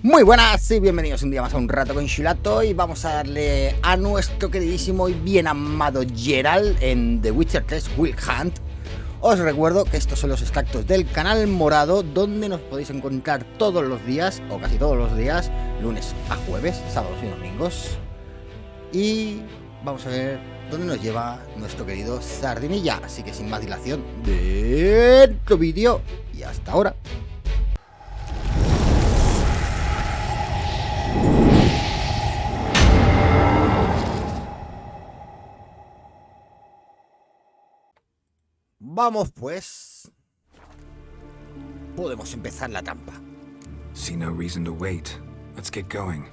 Muy buenas y bienvenidos un día más a un rato con Chilato. Y vamos a darle a nuestro queridísimo y bien amado Geralt en The Witcher 3 Wild Hunt. Os recuerdo que estos son los extractos del canal morado, donde nos podéis encontrar todos los días, o casi todos los días, lunes a jueves, sábados y domingos. Y vamos a ver dónde nos lleva nuestro querido Sardinilla. Así que sin más dilación, dentro vídeo y hasta ahora. Vamos pues. Podemos empezar la trampa. See no reason to wait. Let's get going.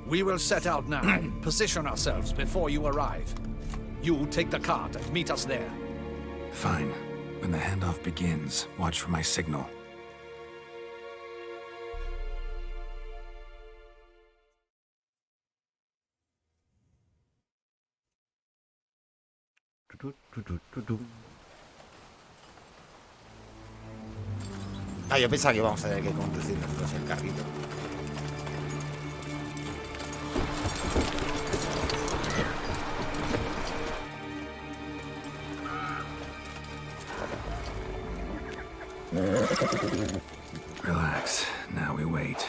We will set out now. Position ourselves before you arrive. You take the cart and meet us there. Fine. When the handoff begins, watch for my signal. Yo pensaba que íbamos a tener que conducir nosotros el carrito. Relax. Now we wait.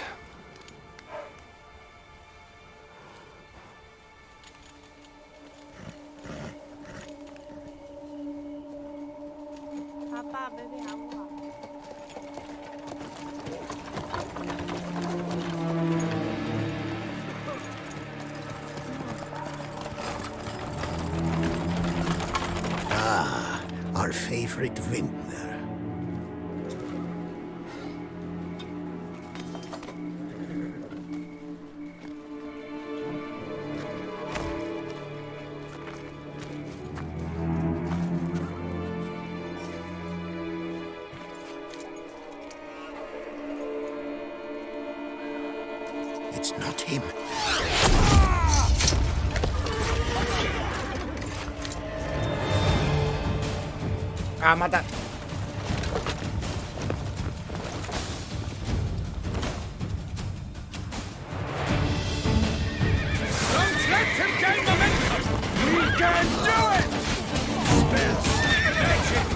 Papá, bebe agua. Our favorite vintner. It's not him. Mata. Don't let him gain momentum! We can do it! Spells, magic.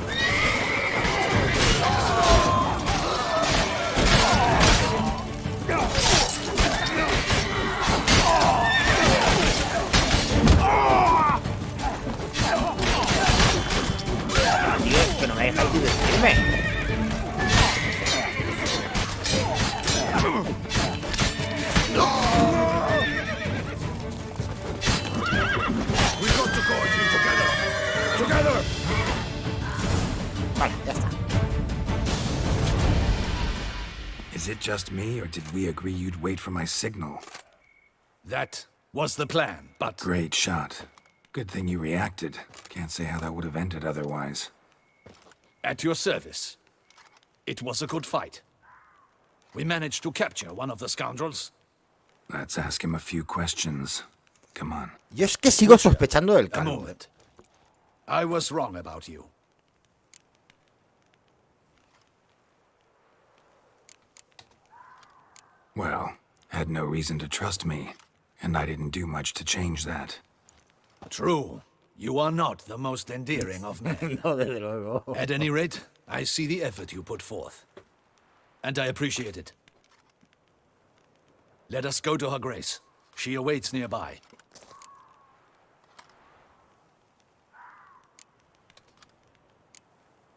Tío, es que no me dejáis divertirme. We got to go in together. Together! Vale, ya está. Is it just me, or did we agree you'd wait for my signal? That was the plan, but Great shot. Good thing you reacted. Can't say how that would have ended otherwise. at your service. It was a good fight. We managed to capture one of the scoundrels. Let's ask him a few questions. Come on. Yo es que sigo sospechando del A calvo. moment. I was wrong about you. Well, had no reason to trust me, and I didn't do much to change that. True. You are not the most endearing of men. No, desde luego. At any rate, I see the effort you put forth. And I appreciate it. Let us go to her grace. She awaits nearby.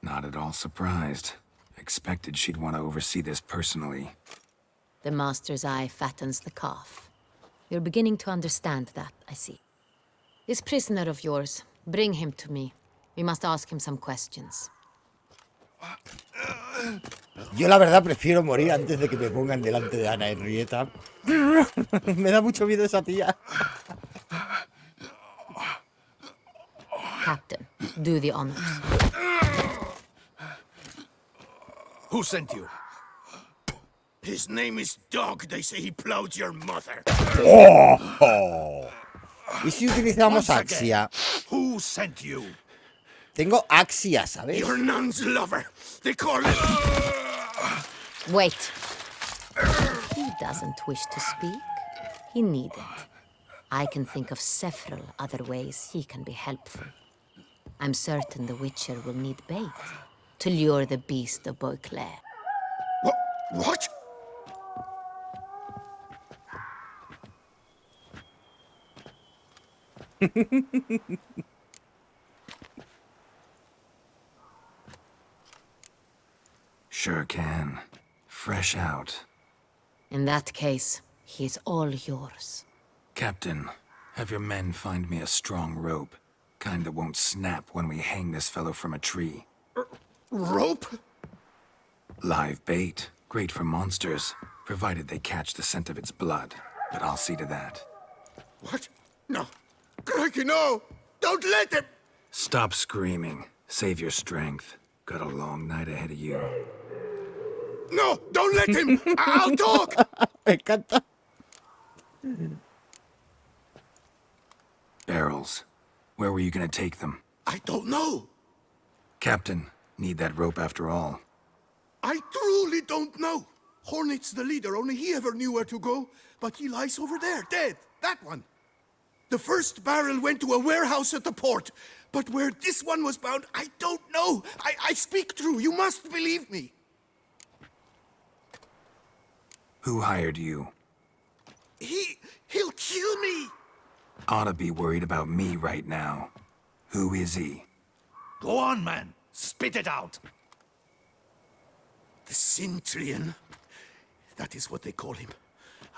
Not at all surprised. Expected she'd want to oversee this personally. The master's eye fattens the calf. You're beginning to understand that, I see. This prisoner of yours, bring him to me. We must ask him some questions. Yo la verdad prefiero morir antes de que me pongan delante de Ana Henrietta. Me da mucho miedo esa tía. Captain, do the honors. Who sent you? His name is Dog. They say he plowed your mother. ¿Y si utilizamos Axia? Who sent you? Tengo Axia, ¿sabes? Your nun's lover. They call it... Wait. He doesn't wish to speak, he needn't. I can think of several other ways he can be helpful. I'm certain the Witcher will need bait to lure the beast of Beauclair. What? Sure can. Fresh out. In that case, he is all yours. Captain, have your men find me a strong rope. Kind that won't snap when we hang this fellow from a tree. Rope? Live bait. Great for monsters, provided they catch the scent of its blood. But I'll see to that. What? No. Crikey, no! Don't let him! Stop screaming. Save your strength. Got a long night ahead of you. No! Don't let him! I'll talk! Me encanta. Barrels. Where were you gonna take them? I don't know. Captain, need that rope after all. I truly don't know. Hornet's the leader, only he ever knew where to go. But he lies over there, dead. That one. The first barrel went to a warehouse at the port. But where this one was bound, I don't know. I speak true. You must believe me. Who hired you? He'll kill me. Ought to be worried about me right now. Who is he? Go on, man. Spit it out. The Cintrian. That is what they call him.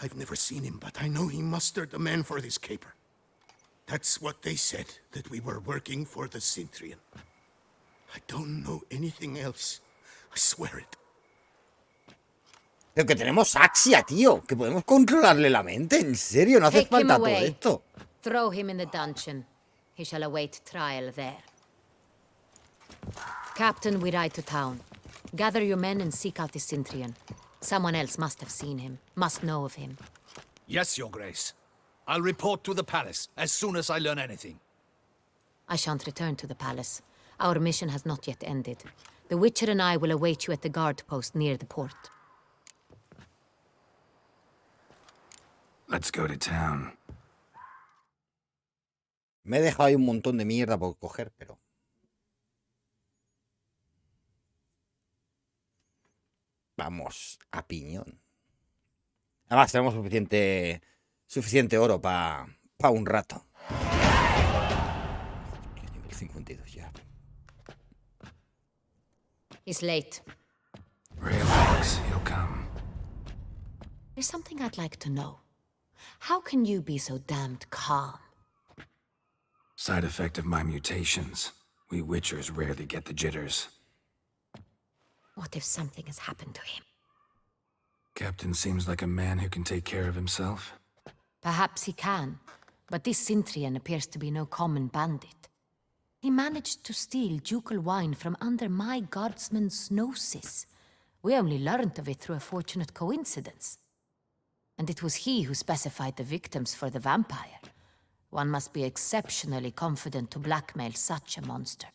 I've never seen him, but I know he mustered the men for this caper. That's what they said, that we were working for the Cintrian. I don't know anything else. I swear it. Pero que tenemos Axia, tío. Que podemos controlarle la mente. En serio, no hace Take him falta todo away. esto. Throw him in the dungeon. He shall await trial there. Captain, we ride to town. Gather your men and seek out the Cintrian. Someone else must have seen him, must know of him. Yes, Your Grace. I'll report to the palace as soon as I learn anything. I shan't return to the palace. Our mission has not yet ended. The Witcher and I will await you at the guard post near the port. Let's go to town. Me he dejado ahí un montón de mierda por coger, pero... Vamos a piñón. Además, tenemos suficiente oro para un rato. Nivel 52 ya. He's late. Relax, he'll come. There's something I'd like to know. How can you be so damned calm? Side effect of my mutations. We Witchers rarely get the jitters. What if something has happened to him? Captain seems like a man who can take care of himself. Perhaps he can, but this Cintrian appears to be no common bandit. He managed to steal ducal wine from under my guardsman's noses. We only learned of it through a fortunate coincidence. And it was he who specified the victims for the vampire. One must be exceptionally confident to blackmail such a monster.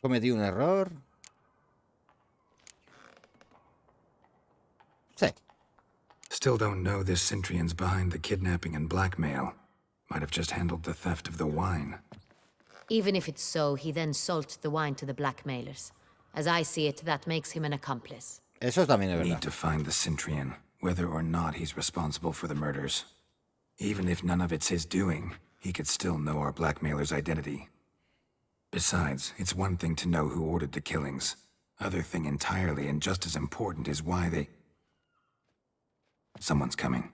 Cometí un error. Sí. Still don't know this Cintrian's behind the kidnapping and blackmail. Might have just handled the theft of the wine. Even if it's so, he then sold the wine to the blackmailers. As I see it, that makes him an accomplice. Eso también es Need verdad. to find the Cintrian, whether or not he's responsible for the murders. Even if none of it's his doing, he could still know our blackmailer's identity. Besides, it's one thing to know who ordered the killings. Other thing entirely, and just as important, is why they... Someone's coming.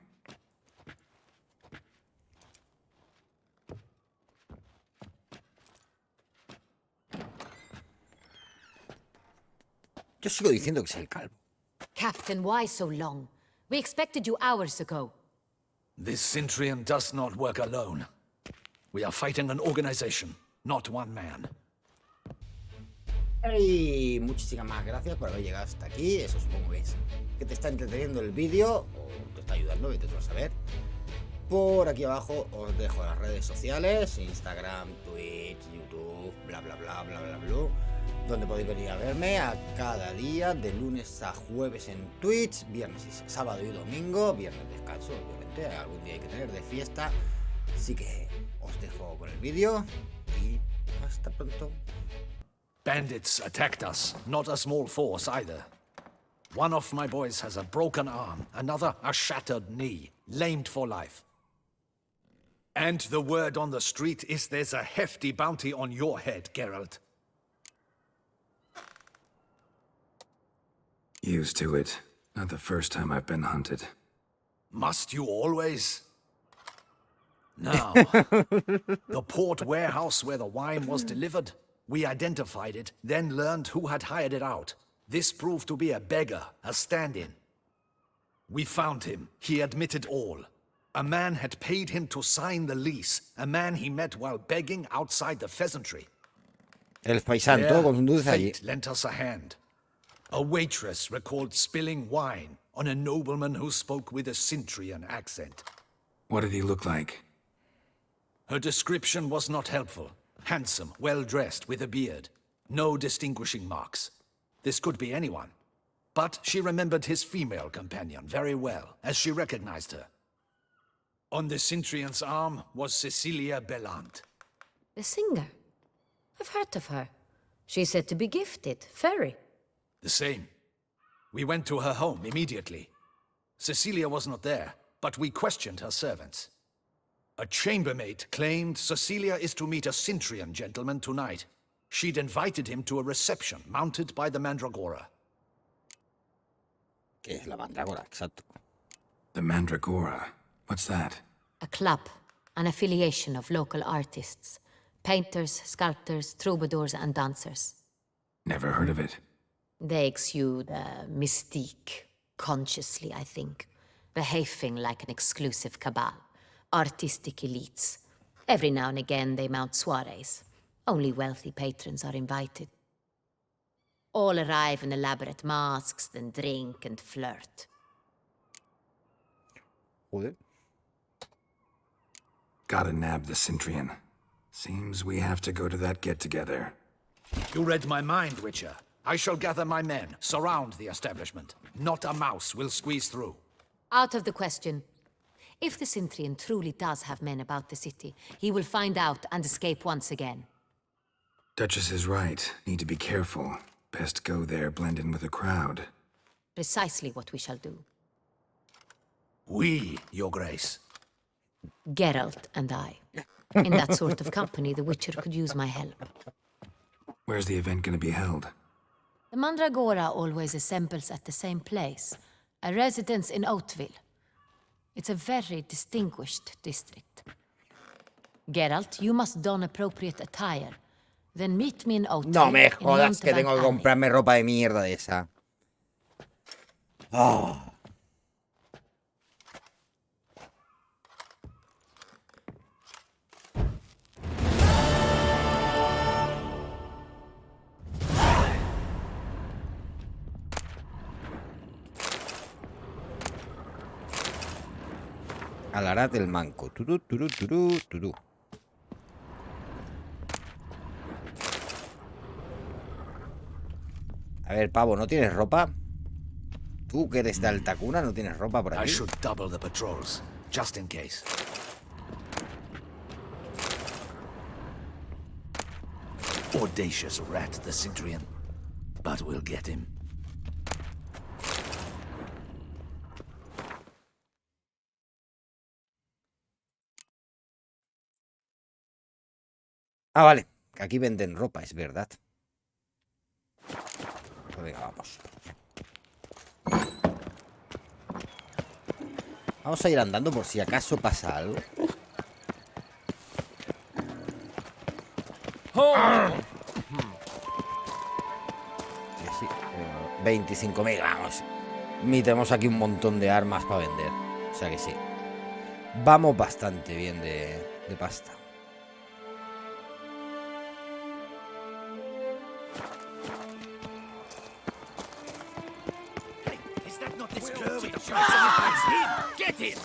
Yo sigo diciendo que es el calvo. Captain, why so long? We expected you hours ago. This Cintrian does not work alone. We are fighting an organization, not one man. Y muchísimas gracias por haber llegado hasta aquí. Eso supongo que te está entreteniendo el vídeo o te está ayudando, vete tú a saber. Por aquí abajo os dejo las redes sociales: Instagram, Twitch, YouTube, bla bla bla bla bla bla. donde podéis venir a verme a cada día, de lunes a jueves en Twitch, viernes y sábado y domingo, viernes descanso, obviamente, algún día hay que tener de fiesta. Así que os dejo con el vídeo y hasta pronto. Bandits attacked us, not a small force either. One of my boys has a broken arm, another a shattered knee, lamed for life. And the word on the street is there's a hefty bounty on your head, Geralt. Used to it. Not the first time I've been hunted. Must you always? Now, the port warehouse where the wine was delivered, we identified it, then learned who had hired it out. This proved to be a beggar, a stand-in. We found him. He admitted all. A man had paid him to sign the lease, a man he met while begging outside the pheasantry. El paisano, todo con dulce allí. Fate lent us a hand. A waitress recalled spilling wine on a nobleman who spoke with a Cintrian accent. What did he look like? Her description was not helpful. Handsome, well-dressed, with a beard. No distinguishing marks. This could be anyone. But she remembered his female companion very well, as she recognized her. On the Cintrian's arm was Cecilia Bellant. The singer. I've heard of her. She's said to be gifted, fairy. The same. We went to her home immediately. Cecilia was not there, but we questioned her servants. A chambermaid claimed Cecilia is to meet a Cintrian gentleman tonight. She'd invited him to a reception mounted by the Mandragora. ¿Qué es la mandragora? Exacto. The Mandragora. What's that? A club, an affiliation of local artists. Painters, sculptors, troubadours and dancers. Never heard of it. They exude mystique, consciously, I think. Behaving like an exclusive cabal. Artistic elites. Every now and again they mount soirees. Only wealthy patrons are invited. All arrive in elaborate masks, then drink and flirt. Joder. Gotta nab the Cintrian. Seems we have to go to that get-together. You read my mind, Witcher. I shall gather my men, surround the establishment. Not a mouse will squeeze through. Out of the question. If the Cintrian truly does have men about the city, he will find out and escape once again. Duchess is right. Need to be careful. Best go there, blend in with the crowd. Precisely what we shall do. We, Your Grace. Geralt and I. In that sort of company, the Witcher could use my help. Where's the event gonna be held? The Mandragora always assembles at the same place, a residence in Oatville. It's a very distinguished district. Geralt, you must don appropriate attire. Then meet me in Oatville. No me in jodas que tengo que Mountebank comprarme ropa de mierda de esa. Oh. Alarat el manco. Turú, turú, turú, turú. A ver, pavo, ¿no tienes ropa? Tú que eres de alta cuna, ¿no tienes ropa por I aquí? should double the patrols, just in case. Audacious rat, the Cintrian. But we'll get him. Ah, vale. Que aquí venden ropa, es verdad. Pues venga, vamos. Vamos a ir andando por si acaso pasa algo. Y así, 25.000, vamos. Y tenemos aquí un montón de armas para vender. O sea que sí. Vamos bastante bien de pasta. Get in!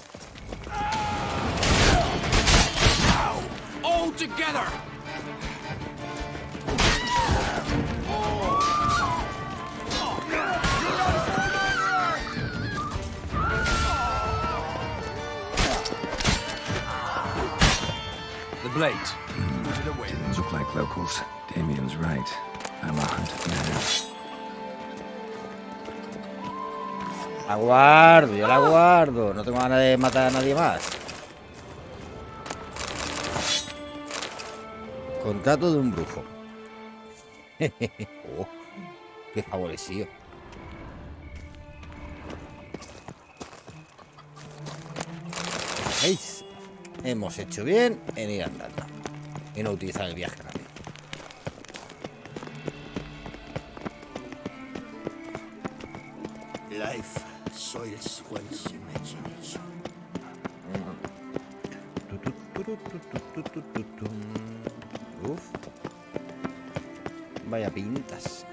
All together! blade. Put it away. Didn't look like locals. Damien's right. I'm a hunted man. La guardo, yo la guardo. No tengo ganas de matar a nadie más. Contrato de un brujo. Oh, qué favorecido. ¿Veis? Hemos hecho bien en ir andando y no utilizar el viaje rápido. Life soils one's imagination. Uf. Vaya pintas.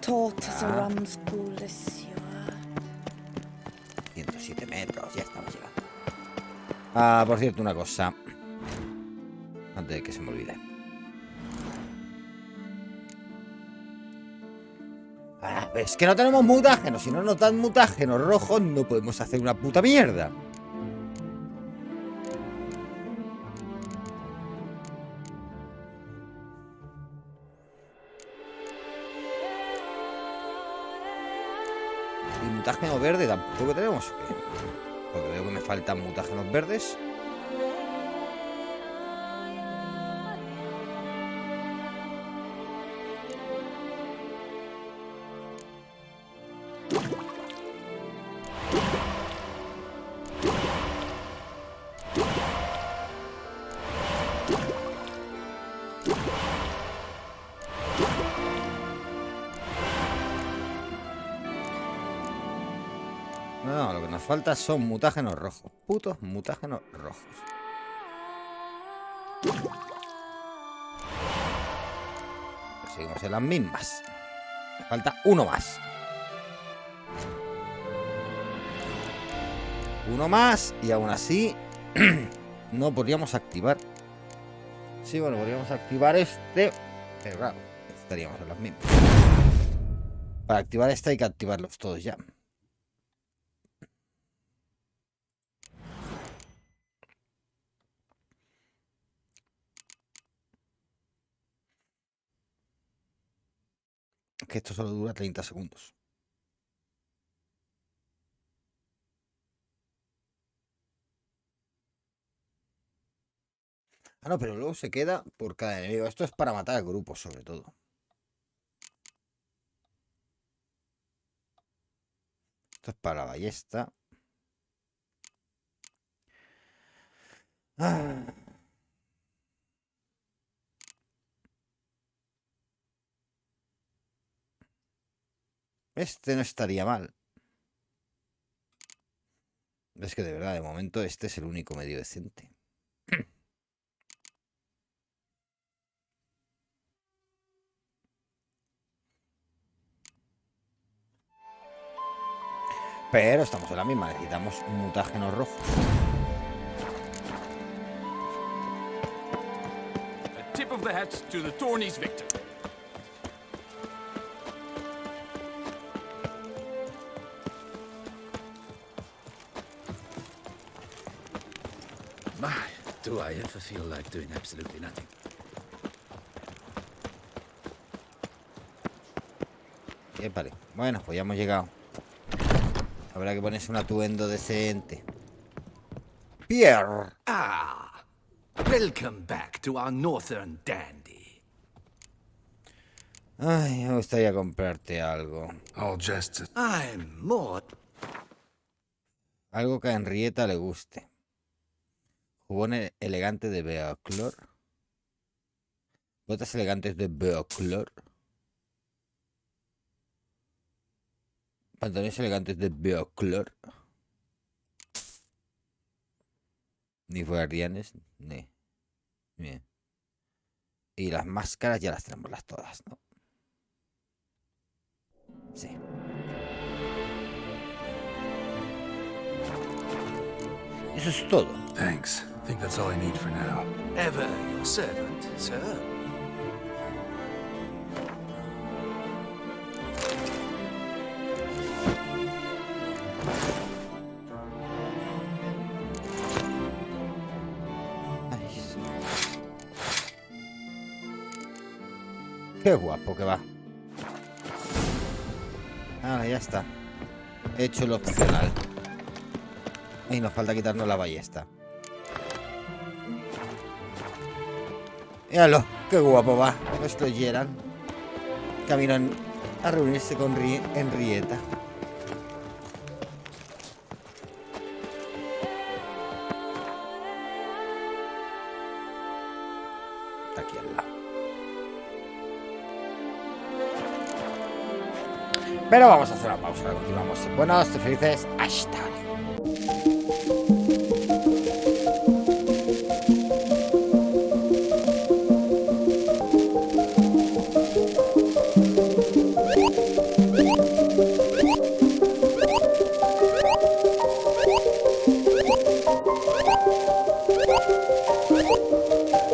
Taught a rum school this year. 107 metros, ya estamos llegando. Ah, por cierto, una cosa. Antes de que se me olvide. Ah, es que no tenemos mutágenos. Si no nos dan mutágenos rojos, no podemos hacer una puta mierda. Y mutágenos verdes tampoco tenemos. Porque veo que me faltan mutágenos verdes. No, lo que nos falta son mutágenos rojos. Putos mutágenos rojos. Seguimos en las mismas. Falta uno más. Uno más y aún así no podríamos activar. Sí, bueno, podríamos activar este. Pero claro, estaríamos en las mismas. Para activar este hay que activarlos todos ya. Que esto solo dura 30 segundos. Ah, no, pero luego se queda por cada enemigo. Esto es para matar al grupo, sobre todo. Esto es para la ballesta. Ah. Este no estaría mal. Es que de verdad, de momento este es el único medio decente. Pero estamos en la misma, necesitamos mutágenos rojos. A tip of the hat to the tourney's victor. My, do I ever feel like doing absolutely nothing. Vale. Bueno, pues ya hemos llegado. Habrá que ponerse un atuendo decente. Pierre. Ah, welcome back to our northern dandy. Ay, me gustaría comprarte algo. All just I'm more... Algo que a Henrietta le guste. Jubón elegante de Beoclor. Botas elegantes de Beoclor. Pantalones elegantes de Beoclor. Ni guardianes, ni. Bien. Y las máscaras ya las tenemos las todas, ¿no? Sí. Eso es todo. thanks. I think that's all I need for now. Ever your servant, sir. Qué guapo que va. Ahora ya está. He hecho lo opcional. Y nos falta quitarnos la ballesta. Míralo, qué guapo va. Nuestro Geralt. Caminan a reunirse con Henrietta. Aquí al lado. Pero vamos a hacer una pausa. Continuamos. Buenos, felices. Hasta ahora.